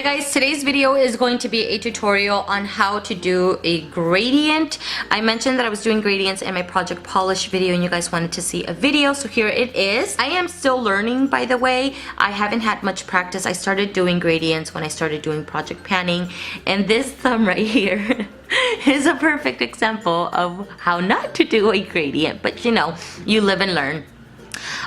guys, today's video is going to be a tutorial on how to do a gradient. I mentioned that I was doing gradients in my project polish video and you guys wanted to see a video, so here it is. I am still learning, by the way. I haven't had much practice. I started doing gradients when I started doing project panning, and this thumb right here is a perfect example of how not to do a gradient, but you know, you live and learn.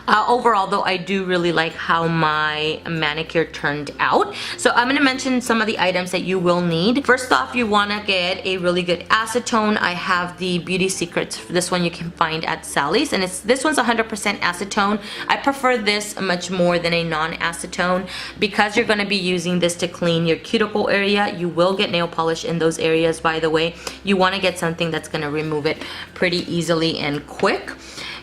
Overall though, I do really like how my manicure turned out. So I'm going to mention some of the items that you will need. First off, you want to get a really good acetone. I have the Beauty Secrets. This one you can find at Sally's, and this one's 100% acetone. I prefer this much more than a non-acetone because you're going to be using this to clean your cuticle area. You will get nail polish in those areas, by the way. You want to get something that's going to remove it pretty easily and quick.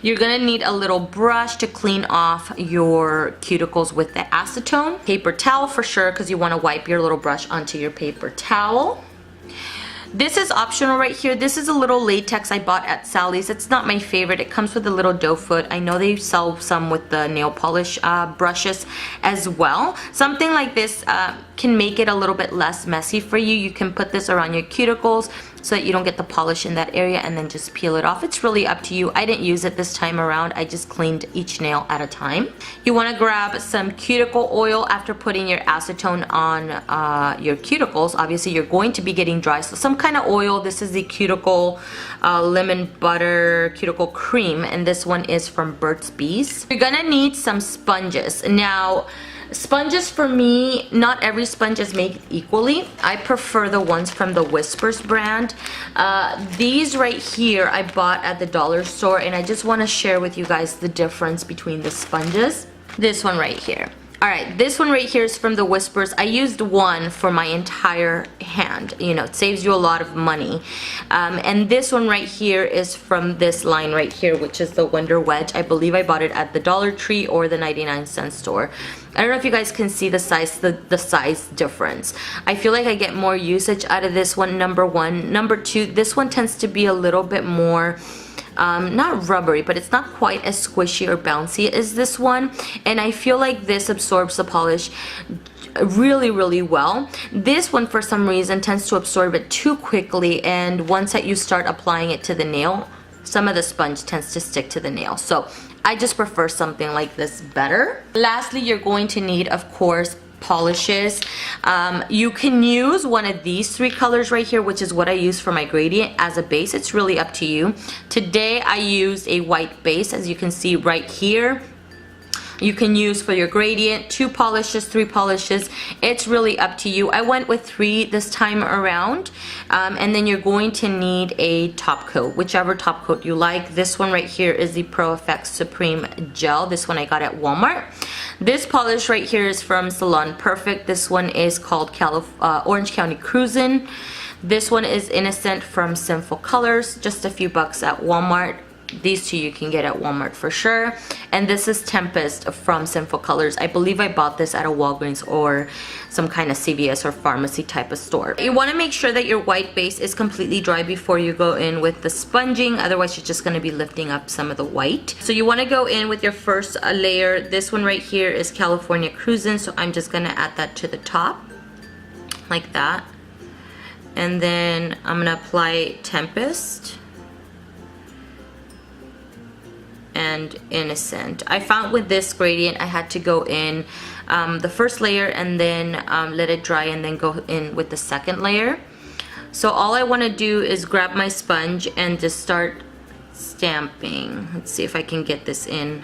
You're gonna need a little brush to clean off your cuticles with the acetone. Paper towel for sure, because you want to wipe your little brush onto your paper towel. This is optional right here. This is a little latex I bought at Sally's. It's not my favorite. It comes with a little doe foot. I know they sell some with the nail polish brushes as well. Something like this can make it a little bit less messy for you. You can put this around your cuticles so that you don't get the polish in that area and then just peel it off. It's really up to you. I didn't use it this time around. I just cleaned each nail at a time. You want to grab some cuticle oil after putting your acetone on your cuticles. Obviously you're going to be getting dry, so some kind of oil. This is the cuticle lemon butter cuticle cream, and this one is from Burts Bees. You're gonna need some sponges. Now, sponges for me, not every sponge is made equally. I prefer the ones from the Swispers brand. These right here I bought at the dollar store, and I just want to share with you guys the difference between the sponges. This one right here. Alright, this one right here is from the Swispers. I used one for my entire hand. You know, it saves you a lot of money. And this one right here is from this line right here, which is the Wonder Wedge. I believe I bought it at the Dollar Tree or the 99-cent store. I don't know if you guys can see the size difference. I feel like I get more usage out of this one, number one. Number two, this one tends to be a little bit more not rubbery, but it's not quite as squishy or bouncy as this one, and I feel like this absorbs the polish really well. This one for some reason tends to absorb it too quickly, and once that you start applying it to the nail, some of the sponge tends to stick to the nail. So I just prefer something like this better. Lastly, you're going to need, of course, polishes. You can use one of these three colors right here, which is what I use for my gradient, as a base. It's really up to you. Today I used a white base, as you can see right here. You can use for your gradient 2 polishes, 3 polishes. It's really up to you. I went with 3 this time around. And then you're going to need a top coat, whichever top coat you like. This one right here is the Pro Effects Supreme Gel. This one I got at Walmart. This polish right here is from Salon Perfect. This one is called Orange County Cruisin. This one is Innocent from Sinful Colors. Just a few bucks at Walmart. These two you can get at Walmart for sure. And this is Tempest from Sinful Colors. I believe I bought this at a Walgreens or some kind of CVS or pharmacy type of store. You want to make sure that your white base is completely dry before you go in with the sponging. Otherwise you're just going to be lifting up some of the white. So you want to go in with your first layer. This one right here is California Cruisin, so I'm just going to add that to the top like that. And then I'm going to apply Tempest and Innocent. I found with this gradient I had to go in the first layer and then let it dry and then go in with the second layer. So all I want to do is grab my sponge and just start stamping. Let's see if I can get this in.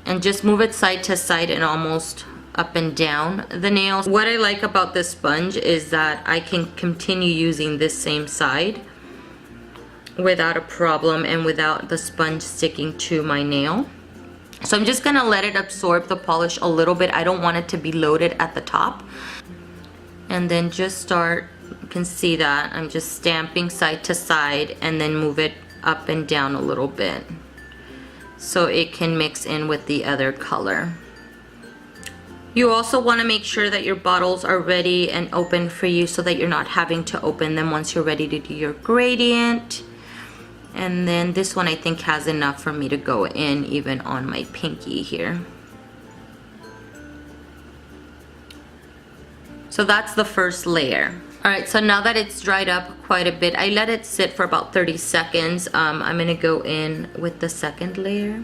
And just move it side to side and almost up and down the nails. What I like about this sponge is that I can continue using this same side without a problem and without the sponge sticking to my nail. So I'm just gonna let it absorb the polish a little bit. I don't want it to be loaded at the top. And then just start, you can see that I'm just stamping side to side and then move it up and down a little bit so it can mix in with the other color. You also want to make sure that your bottles are ready and open for you so that you're not having to open them once you're ready to do your gradient. And then this one I think has enough for me to go in even on my pinky here. So that's the first layer. Alright, so now that it's dried up quite a bit, I let it sit for about 30 seconds. I'm gonna go in with the second layer.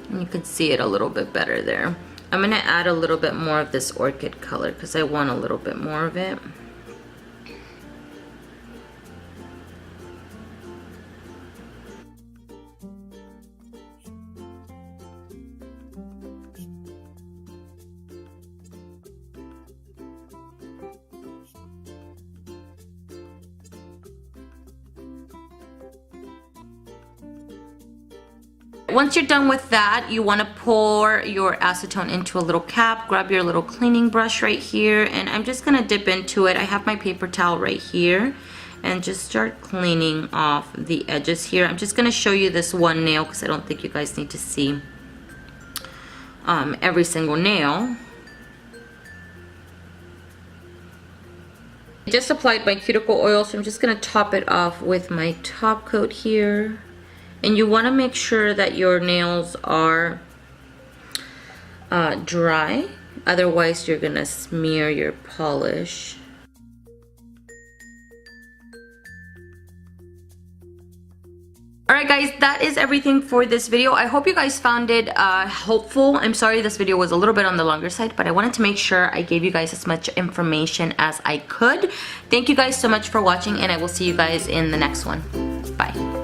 And you can see it a little bit better there. I'm gonna add a little bit more of this orchid color because I want a little bit more of it. Once you're done with that, you want to pour your acetone into a little cap. Grab your little cleaning brush right here, and I'm just going to dip into it. I have my paper towel right here, and just start cleaning off the edges here. I'm just going to show you this one nail because I don't think you guys need to see every single nail. I just applied my cuticle oil, so I'm just going to top it off with my top coat here. And you want to make sure that your nails are dry, otherwise you're going to smear your polish. Alright guys, that is everything for this video. I hope you guys found it helpful. I'm sorry this video was a little bit on the longer side, but I wanted to make sure I gave you guys as much information as I could. Thank you guys so much for watching, and I will see you guys in the next one. Bye.